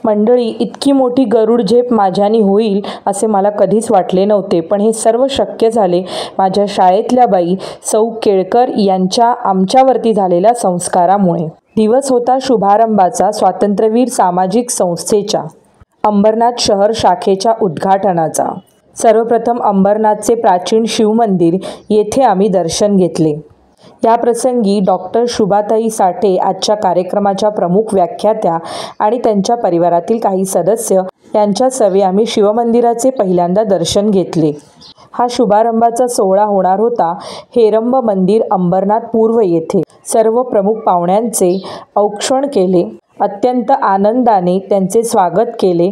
मंडळी, इतकी मोठी गरुड झेप माझ्यानी होईल असे मला कधीच वाटले नव्हते, पण हे सर्व शक्य झाले माझ्या शाळेतल्या बाई सौ केळकर यांच्या आमच्यावरती झालेल्या संस्कारामुळे। दिवस होता शुभारंभाचा स्वातंत्र्यवीर सामाजिक संस्थेच्या अंबरनाथ शहर शाखेच्या उद्घाटनाचा। सर्वप्रथम अंबरनाथचे प्राचीन शिवमंदिर येथे आम्ही दर्शन घेतले। या प्रसंगी डॉक्टर शुभाताई साठे आजच्या कार्यक्रमाच्या प्रमुख व्याख्यात्या आणि त्यांच्या परिवारातील काही सदस्य यांच्यासवे आम्ही शिवमंदिराचे पहिल्यांदा दर्शन घेतले। हा शुभारंभाचा सोहळा होणार होता हेरंब मंदिर अंबरनाथ पूर्व येथे। सर्व प्रमुख पाहुण्यांचे औक्षण केले। अत्यंत आनंदाने त्यांचे स्वागत केले।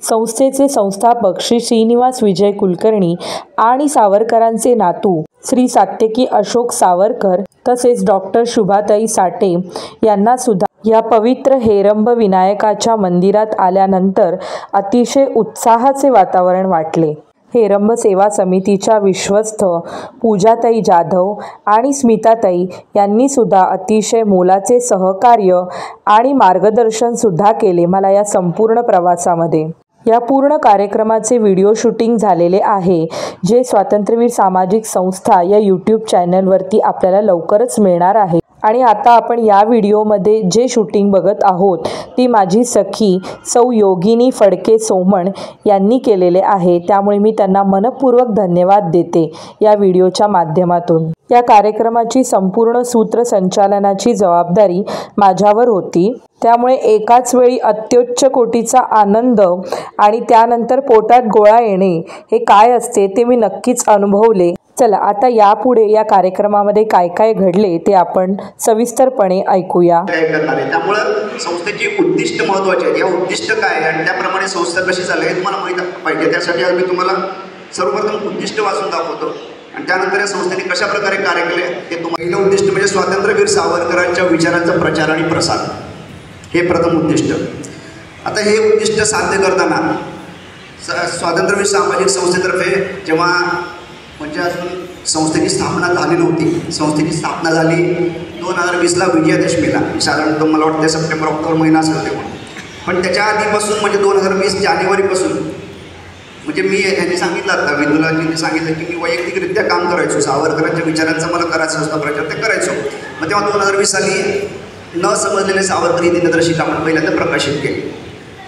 संस्थेचे संस्थापक श्री श्रीनिवास विजय कुलकर्णी आणि सावरकरांचे नातू श्री सात्यकी अशोक सावरकर तसेच डॉक्टर शुभाताई साठे यांना सुद्धा या पवित्र हेरंब विनायकाच्या मंदिरात आल्यानंतर अतिशय उत्साहाचे वातावरण वाटले। हेरंब सेवा समितीच्या विश्वस्त पूजाताई जाधव आणि स्मिताताई यांनी सुद्धा अतिशय मोलाचे सहकार्य आणि मार्गदर्शन सुद्धा केले मला या संपूर्ण प्रवासामध्ये। या पूर्ण कार्यक्रमाचे व्हिडिओ शूटिंग झालेले आहे, जे स्वातंत्र्यवीर सामाजिक संस्था या यूट्यूब चॅनलवरती आपल्याला लवकरच मिळणार आहे। आणि आता आपण या व्हिडिओमध्ये जे शूटिंग बघत आहोत ती माझी सखी सौ योगिनी फडके सोमण यांनी केलेले आहे, त्यामुळे मी त्यांना मनपूर्वक धन्यवाद देते या व्हिडिओच्या माध्यमातून। या कार्यक्रमाची संपूर्ण सूत्रसंचालनाची जबाबदारी माझ्यावर होती, त्यामुळे एकाच वेळी अत्युच्च कोटीचा आनंद आणि त्यानंतर पोटात गोळा येणे हे काय असते ते मी नक्कीच अनुभवले। चला आता यापुढे या कार्यक्रमामध्ये काय काय घडले ते आपण सविस्तरपणे ऐकूया। त्यामुळे संस्थेची उद्दिष्ट महत्त्वाची आहेत। या उद्दिष्ट काय आणि त्याप्रमाणे संस्था कशी चालली हे तुम्हाला माहीत पाहिजे। त्यासाठी आज मी तुम्हाला सर्वप्रथम उद्दिष्ट वाचून दाखवतो आणि त्यानंतर या संस्थेने कशा प्रकारे कार्य केले हे तुम्हाला। पहिलं उद्दिष्ट म्हणजे स्वातंत्र्यवीर सावरकरांच्या विचारांचा प्रचार आणि प्रसार, हे प्रथम उद्दिष्ट। आता हे उद्दिष्ट साध्य करताना स्वातंत्र्यवीर सामाजिक संस्थेतर्फे जेव्हा म्हणजे अजून संस्थेची स्थापना झाली नव्हती, संस्थेची स्थापना झाली 2020ला विजयादशमीला, साधारणतः मला वाटतं सप्टेंबर ऑक्टोबर महिना असेल तेव्हा। पण त्याच्या आधीपासून म्हणजे 2020 जानेवारीपासून म्हणजे मी यांनी सांगितलं आता विदुलाजींनी सांगितलं की मी वैयक्तिकरित्या काम करायचो, सावरकरांच्या विचारांचा मला करायचं होता प्रचार, ते करायचो। मग तेव्हा 2020 साली न समजलेले सावरकर ही दिनदर्शिका आपण पहिल्यांदा प्रकाशित केली।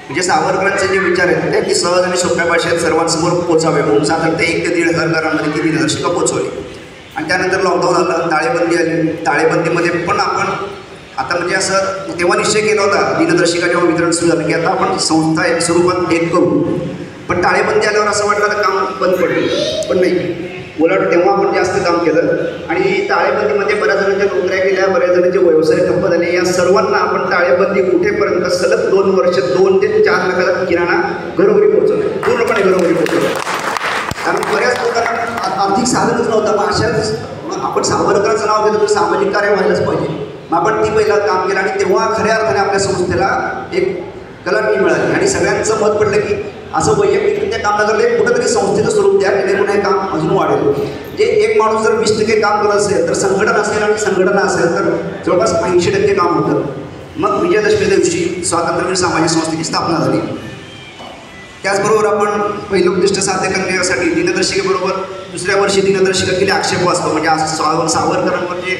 म्हणजे सावरकरांचे जे विचार आहेत ते अगदी सहज आणि सोप्या भाषेत सर्वांसमोर पोचावे म्हणून साधारणतः 1 ते 1.5 हजार घरांमध्ये ती दिनदर्शिका पोचवली। आणि त्यानंतर लॉकडाऊन आलं, टाळेबंदी आली। टाळेबंदीमध्ये पण आपण आता म्हणजे असं तेव्हा निश्चय केला होता दिनदर्शिका जेव्हा वितरण सुरू झालं की आता आपण संस्था एक स्वरूपात एक करू। पण टाळेबंदी आल्यावर असं वाटलं तर काम बंद पडलं, पण नाही, उलट तेव्हा आपण जास्त काम केलं। आणि टाळेबंदीमध्ये बऱ्याच जणांच्या नोकऱ्या गेल्या, बऱ्याच जणांचे व्यवसाय ठप्प झाले। या सर्वांना आपण टाळेबंदी उठेपर्यंत सलग 2 वर्ष 2 ते 4 लाखाचा किराणा घरोघरी पोहोचवला, पूर्णपणे घरोघरी पोहोचवला। कारण बऱ्याच लोकांना आर्थिक साधनच नव्हतं। मग अशाच आपण सावरकरांचं नाव घेतो तर सामाजिक कार्य व्हायलाच पाहिजे। मग आपण ती पहिला काम केलं आणि तेव्हा खऱ्या अर्थाने आपल्या संस्थेला एक कलाटणी मिळाली आणि सगळ्यांचं मत पडलं की असं वैयक्तिकरित्या काम न करता कुठंतरी संस्थेचं स्वरूप द्या, जेणेकरून हे काम अजून वाढेल। जे एक माणूस जर 20% काम करत असेल तर संघटन असेल आणि संघटना असेल तर जवळपास 80% काम होतं। मग विजयादशमीच्या दिवशी स्वातंत्र्यवीर सामाजिक संस्थेची स्थापना झाली। त्याचबरोबर आपण पहिलं उद्दिष्ट साध्य करण्यासाठी दिनदर्शिकेबरोबर दुसऱ्या वर्षी दिनदर्शिका केली आक्षेपवास्तव, म्हणजे असं सावरकरांवर जे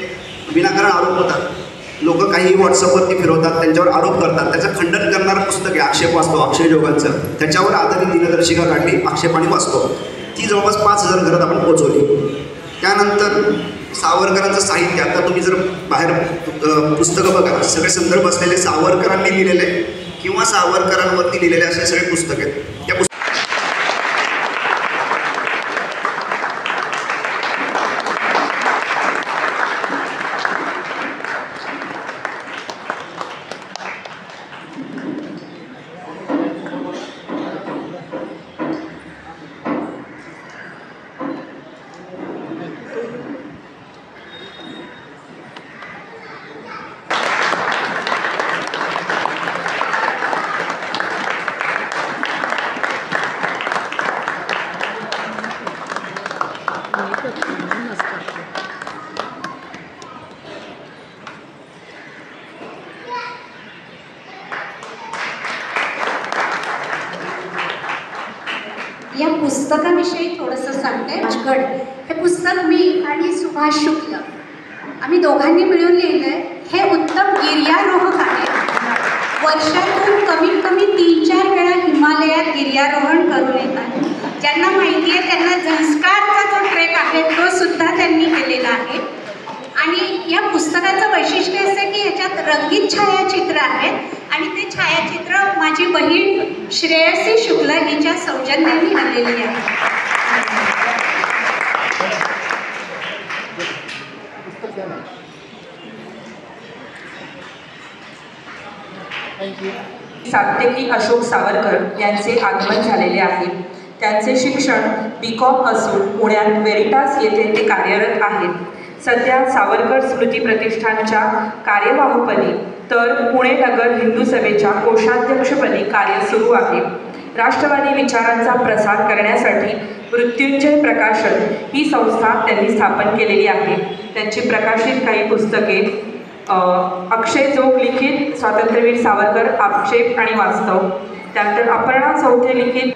विनाकारण आरोप होतात, लोक काही व्हॉट्सअपवरती फिरवतात, त्यांच्यावर आरोप करतात, त्याचं खंडन करणारं पुस्तक आहे आक्षेपवास्तव अक्षयजोगांचं। त्याच्यावर आधारित दिनदर्शिका काढली आक्षेप आणि वास्तव, ती जवळपास 5000 घरात आपण पोहोचवली। त्यानंतर सावरकरांचं साहित्य, आता तुम्ही जर बाहेर पुस्तकं बघा, सगळे संदर्भ असलेले सावरकरांनी लिहिलेले किंवा सावरकरांवरती लिहिलेले असे सगळे पुस्तक आहेत। त्या या पुस्तकाविषयी थोडंसं सांगते. राजगड हे पुस्तक मी आणि सुभाष शुक्ल आम्ही दोघांनी मिळून लिहिलं आहे. हे उत्तम गिर्यारोहक आहे. वर्षातून कमीत कमी 3-4 वेळा हिमालयात गिर्यारोहण करून येतात. ज्यांना माहिती आहे त्यांना झंस्कारचा जो ट्रेक आहे तो सुद्धा त्यांनी केलेला आहे. आणि या पुस्तकाचं वैशिष्ट्य असं की याच्यात रंगीत छायाचित्र आहेत आणि ते छायाचित्र माझी बहीण श्रेयसी शुक्ल हिच्या सौजन्याने आलेली आहे. सात्यकी अशोक सावरकर यांचे आगमन झालेले आहे. त्यांचे शिक्षण BCom असून पुण्यात वेरिटास येथे ते कार्यरत आहेत. सध्या सावरकर स्मृती प्रतिष्ठानच्या कार्यवाहूपदी तर पुणे नगर हिंदू सभेच्या कोषाध्यक्षपदी कार्य सुरू आहे. राष्ट्रवादी विचारांचा प्रसार करण्यासाठी मृत्युंजय प्रकाशन ही संस्था त्यांनी स्थापन केलेली आहे. त्यांची प्रकाशित काही पुस्तके अक्षय जोग लिखित स्वातंत्र्यवीर सावरकर आक्षेप आणि वास्तव, त्यानंतर अपर्णा चौथे लिखित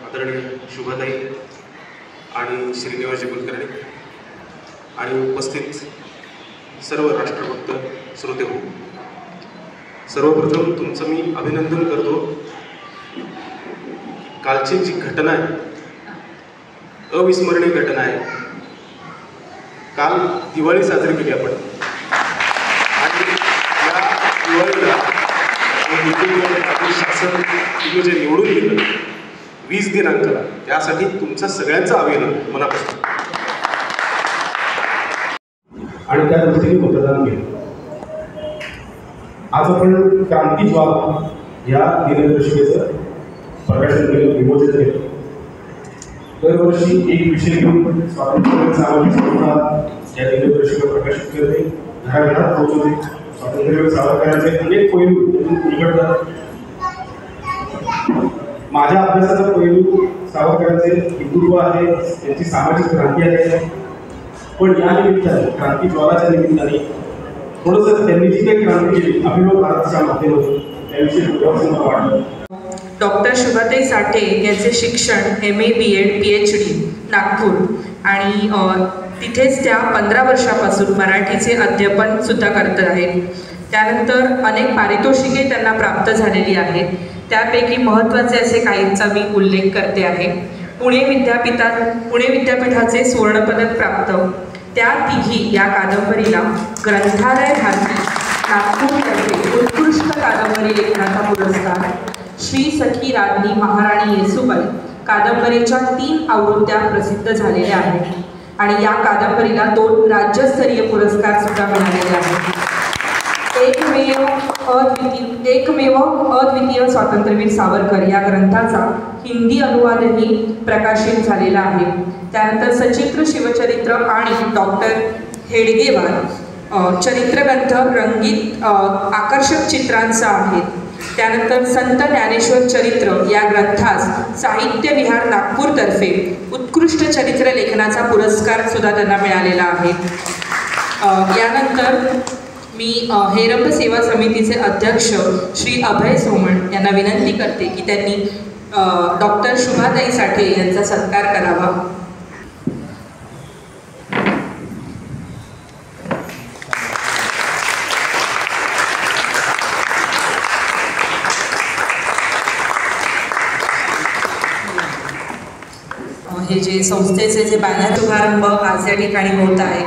आदरणीय शुभाताई आणि श्रीनिवासजी कुलकर्णी आणि उपस्थित सर्व राष्ट्रभक्त श्रोते हो, सर्वप्रथम तुमचं मी अभिनंदन करतो. कालची जी घटना आहे अविस्मरणीय घटना आहे. काल दिवाळी साजरी केली आपण आणि या दिवाळीला शासन तुम्ही जे निवडून दिलं 20 दिनांकाला, त्यासाठी तुमचं सगळ्यांचं अभिनंदन मनापासून. आणि त्या दृष्टीने मतदान केलं. आज आपण क्रांती ज्वाला या दिनदर्शिकेचं प्रकाशन केलं, विमोचन केलं. दरवर्षी एक विषय घेऊन स्वातंत्र्य सामाजिक संस्था या दिनदर्शिका प्रकाशित करते, घराघरात पोहोचवते. स्वातंत्र्य सावरकरांचे अनेक पैलू उलगडतात. माझ्या अभ्यासाचा पैलू सावरकरांचे हिंदुत्व आहे, त्यांची सामाजिक क्रांती आहे. पण या निमित्ताने क्रांती ज्वालाच्या निमित्ताने थोडंसं त्यांनी जी काही क्रांती केली अभिनव भारताच्या माध्यमातून त्याविषयी मला वाटलं. डॉक्टर शुभाताई साठे यांचे शिक्षण MA BEd PhD नागपूर आणि तिथेच त्या 15 वर्षापासून मराठीचे अध्यापन सुद्धा करत आहेत. त्यानंतर अनेक पारितोषिके त्यांना प्राप्त झालेली आहेत. त्यापैकी महत्त्वाचे असे काहींचा मी उल्लेख करते आहे. पुणे विद्यापीठाचे सुवर्णपदक प्राप्त. त्या तिघी या कादंबरीला ग्रंथालय भारती नागपूरतर्फे उत्कृष्ट कादंबरी लेखनाचा पुरस्कार, श्री सखी राज्ञी महाराणी येसूबाई कादंबरीच्या 3 आवृत्त्या प्रसिद्ध झालेल्या आहेत आणि या कादंबरीला 2 राज्यस्तरीय पुरस्कार सुद्धा मिळालेले आहेत. एकमेव अद्वितीय स्वातंत्र्यवीर सावरकर या ग्रंथाचा हिंदी अनुवादही प्रकाशित झालेला आहे. त्यानंतर सचित्र शिवचरित्र आणि डॉक्टर हेडगेवार चरित्रग्रंथ रंगीत आकर्षक चित्रांचा आहेत. त्यानंतर संत ज्ञानेश्वर चरित्र या ग्रंथास साहित्य विहार नागपूरतर्फे उत्कृष्ट चरित्र लेखनाचा पुरस्कार सुद्धा त्यांना मिळालेला आहे. यानंतर मी हेरंब सेवा समितीचे अध्यक्ष श्री अभय सोमण यांना विनंती करते की त्यांनी डॉक्टर शुभाताई साठे यांचा सत्कार करावा. हे जे संस्थेचे जे बॅनर शुभारंभ आज या ठिकाणी होत आहे.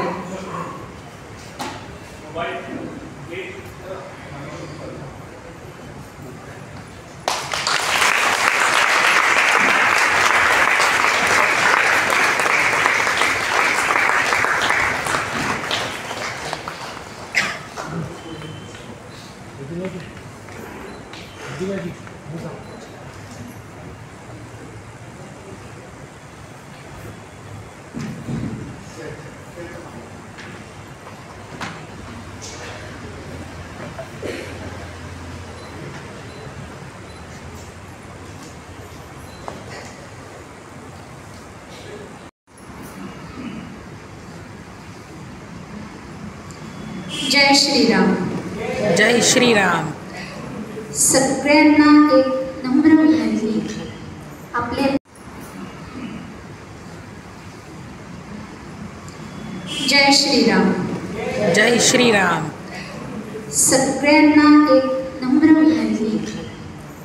जय श्रीराम. जय श्रीराम. सगळ्यांना एक नम्र विनंती. आपले जय श्रीराम. जय श्रीराम. सगळ्यांना एक नम्र विनंती.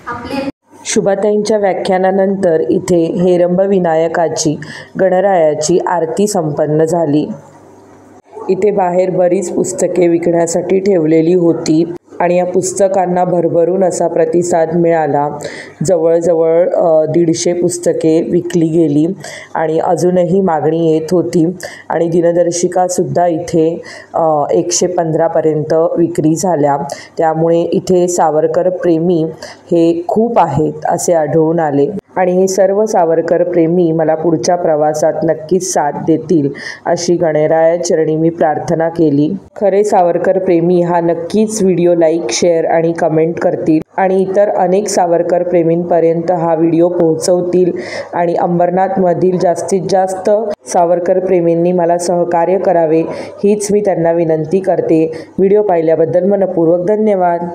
आपले शुभाताईंच्या व्याख्यानानंतर इथे हेरंब विनायकाची गणरायाची आरती संपन्न झाली. इथे बाहेर बरीच पुस्तके विकण्यासाठी ठेवलेली होती आणि या पुस्तकांना भरभरून असा प्रतिसाद मिळाला. जवळजवळ 150 पुस्तके विकली गेली आणि अजूनही मागणी येत होती आणि दिनदर्शिकासुद्धा इथे 115पर्यंत विक्री झाल्या. त्यामुळे इथे सावरकर प्रेमी हे खूप आहेत असे आढळून आले आणि हे सर्व सावरकर प्रेमी मला पुढच्या प्रवासात नक्कीच साथ देतील अशी गणरायाचरणी मी प्रार्थना केली. खरे सावरकर प्रेमी हा नक्कीच व्हिडिओ लाईक, शेअर आणि कमेंट करतील आणि इतर अनेक सावरकर प्रेमींपर्यंत हा व्हिडिओ पोहोचवतील आणि अंबरनाथमधील जास्तीत जास्त सावरकर प्रेमींनी मला सहकार्य करावे हीच मी त्यांना विनंती करते. व्हिडिओ पाहिल्याबद्दल मनपूर्वक धन्यवाद.